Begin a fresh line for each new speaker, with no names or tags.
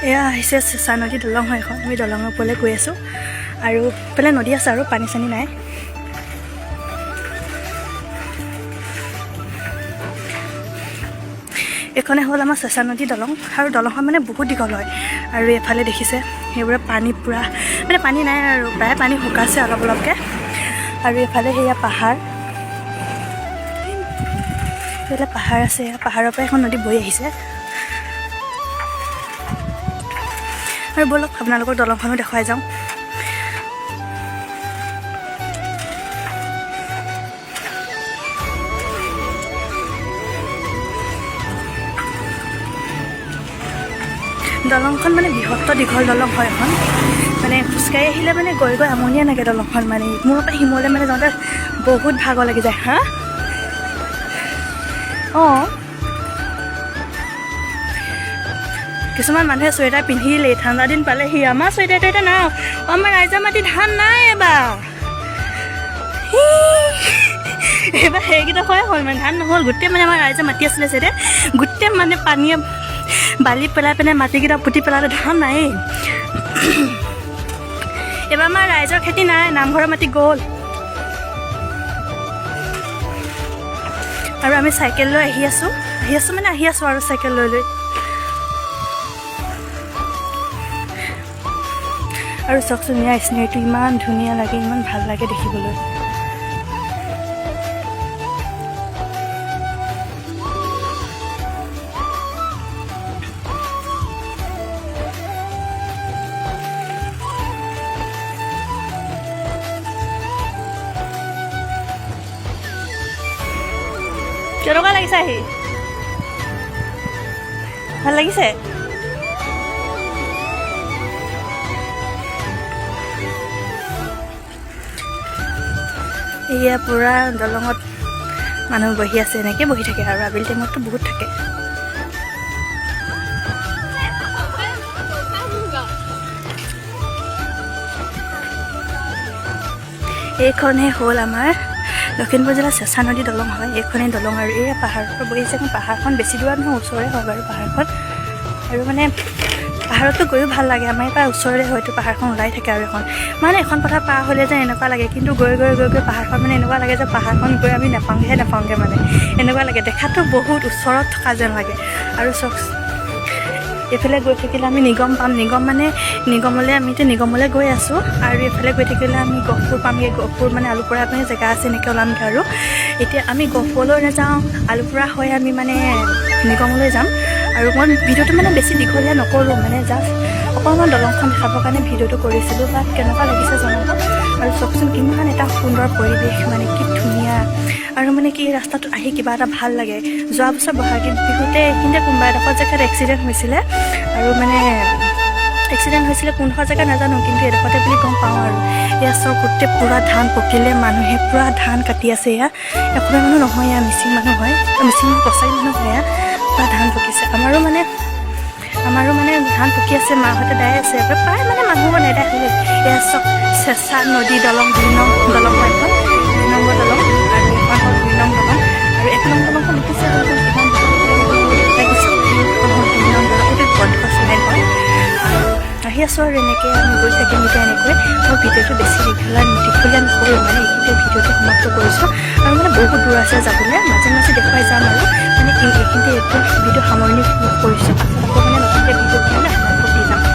এয়া আহিছে চেঁচা নদী দলং হয় এখন। আমি দলঙৰ ওপৰলৈ গৈ আছোঁ আৰু এইফালে নদী আছে আৰু পানী চানী নাই। এইখনে হ'ল আমাৰ চেঁচা নদী দলং আৰু দলংখন মানে বহুত দীঘল হয়। আৰু এফালে দেখিছে সেইবোৰে পানী পূৰা মানে পানী নাই আৰু প্ৰায় পানী শুকাইছে অলপ অলপকৈ। আৰু এইফালে সেয়া পাহাৰ, এইফালে পাহাৰ আছে, পাহাৰৰ পৰা এখন নদী বৈ আহিছে। আৰু ব'লক আপোনালোকৰ দলংখনো দেখুৱাই যাওঁ। দলংখন মানে বৃহত্তৰ দীঘল দলং হয় এখন। মানে খোজকাঢ়ি আহিলে মানে গৈ গৈ আমনিয়ে লাগে দলংখন। মানে মূৰৰ পৰা শিমলৈ মানে যাওঁতে বহুত ভাগৰ লাগি যায়। হা অঁ, কিছুমান মানুহে চুৱেটাৰ পিন্ধিলেই ঠাণ্ডা দিন পালেহি। আমাৰ চুৱেটাৰ টুৱেটাৰ নাই, আমাৰ ৰাইজৰ মাটি ধান নাই এইবাৰ। এইবাৰ সেইকেইডোখৰে হ'ল মানে ধান নহ'ল। গোটেই মানে আমাৰ ৰাইজৰ মাটি আছিলে চাইডে, গোটেই মানে পানীয়ে বালি পেলাই পেলাই মাটিকেইটা পুতি পেলালে, ধান নায়েই। এইবাৰ আমাৰ ৰাইজৰ খেতি নাই, নামঘৰৰ মাটি গ'ল। আৰু আমি চাইকেল লৈ আহি আছোঁ আৰু চাইকেল লৈ লৈ। আৰু চাওকচোন ইয়াৰ স্নেহটো ইমান ধুনীয়া লাগে, ইমান ভাল লাগে দেখিবলৈ। কেনেকুৱা লাগিছে আহি? ভাল লাগিছে? এয়া পূৰা দলঙত মানুহ বহি আছে, এনেকৈ বহি থাকে আৰু আবেলি টাইমততো বহুত থাকে। এইখনেই হ'ল আমাৰ লখিমপুৰ জিলাৰ চেঁচা নদী দলং হয়। এইখনেই দলং আৰু এই পাহাৰৰ পৰা বহি আছে। পাহাৰখন বেছি দূৰত নহয়, ওচৰৰে হয় বাৰু পাহাৰখন। আৰু মানে পাহাৰতো গৈও ভাল লাগে। আমাৰ ইয়াৰ পৰা ওচৰৰে হয়তো পাহাৰখন ওলাই থাকে। আৰু মানে এখন পথাৰ পাৰ হ'লে যে এনেকুৱা লাগে, কিন্তু গৈ গৈ গৈ গৈ পাহাৰখন মানে এনেকুৱা লাগে যে পাহাৰখন গৈ আমি নাপাওঁগৈ মানে এনেকুৱা লাগে। দেখাতো বহুত ওচৰত থকা যেন লাগে। আৰু চব এইফালে গৈ থাকিলে আমি নিগম পাম। নিগমলৈ আমি এতিয়া নিগমলৈ গৈ আছোঁ। আৰু এইফালে গৈ থাকিলে আমি গহপুৰ পামগৈ। গহপুৰ মানে আলুপুৰা মানে জেগা আছে, এনেকৈ ওলামগৈ। আৰু এতিয়া আমি গহপুৰলৈ নাযাওঁ, আলুপুৰা হৈ আমি মানে নিগমলৈ যাম। আৰু মই ভিডিঅ'টো মানে বেছি দীঘলীয়া নকৰোঁ, মানে জাষ্ট অকণমান দলংখন দেখাবৰ কাৰণে ভিডিঅ'টো কৰিছিলোঁ। বাট কেনেকুৱা লাগিছে জনাব। আৰু চাওকচোন কিমান এটা সুন্দৰ পৰিৱেশ, মানে কি ধুনীয়া। আৰু মানে কি ৰাস্তাটোত আহি কিবা এটা ভাল লাগে। যোৱা বছৰ বহাগী বিহুতে এইখিনিতে কোনোবা এডোখৰ জেগাত এক্সিডেণ্ট হৈছিলে। আৰু মানে এক্সিডেণ্ট হৈছিলে কোনডোখৰ জেগা নাজানো, কিন্তু এডোখৰতে বুলি গম পাওঁ। আৰু এয়া চব গোটেই পূৰা ধান পকিলে, মানুহে পূৰা ধান কাটি আছে। এয়া অসমীয়া মানুহ নহয়, এয়া মিচিং মানুহ হয়, মিচিং কছাৰী মানুহ হয়। এয়া পূৰা ধান পকিছে। আমাৰো মানে ধান পকি আছে, মাহঁতে দাই আছে। প্ৰায় মানে মানুহবোৰ নেদাই হ'লে। এয়া চব চেঁচা নদী দলং, 2 নং দলং হয় এখন, 2 নম্বৰ দলং। আৰু এখন হ'ল 2 নং দলং। আৰু 1 নং দলংখন দেখিছে কিমান লাগিছে। এখন হ'ল 2 নং দলং, এইটো বন্ধ চিমেণ্ট হয়। আৰু আহি আছোঁ আৰু এনেকৈ আমি গৈ থাকিম এতিয়া এনেকৈ। মই ভিডিঅ'টো বেছি দীঘলীয়া নকৰোঁ, মানে এইখিনিতে ভিডিঅ'টো সমাপ্ত কৰিছোঁ। আৰু মানে বহুত দূৰ আছে যাবলৈ, মাজে মাজে দেখুৱাই যাম। আৰু মানে এইখিনিতে এইটো ভিডিঅ'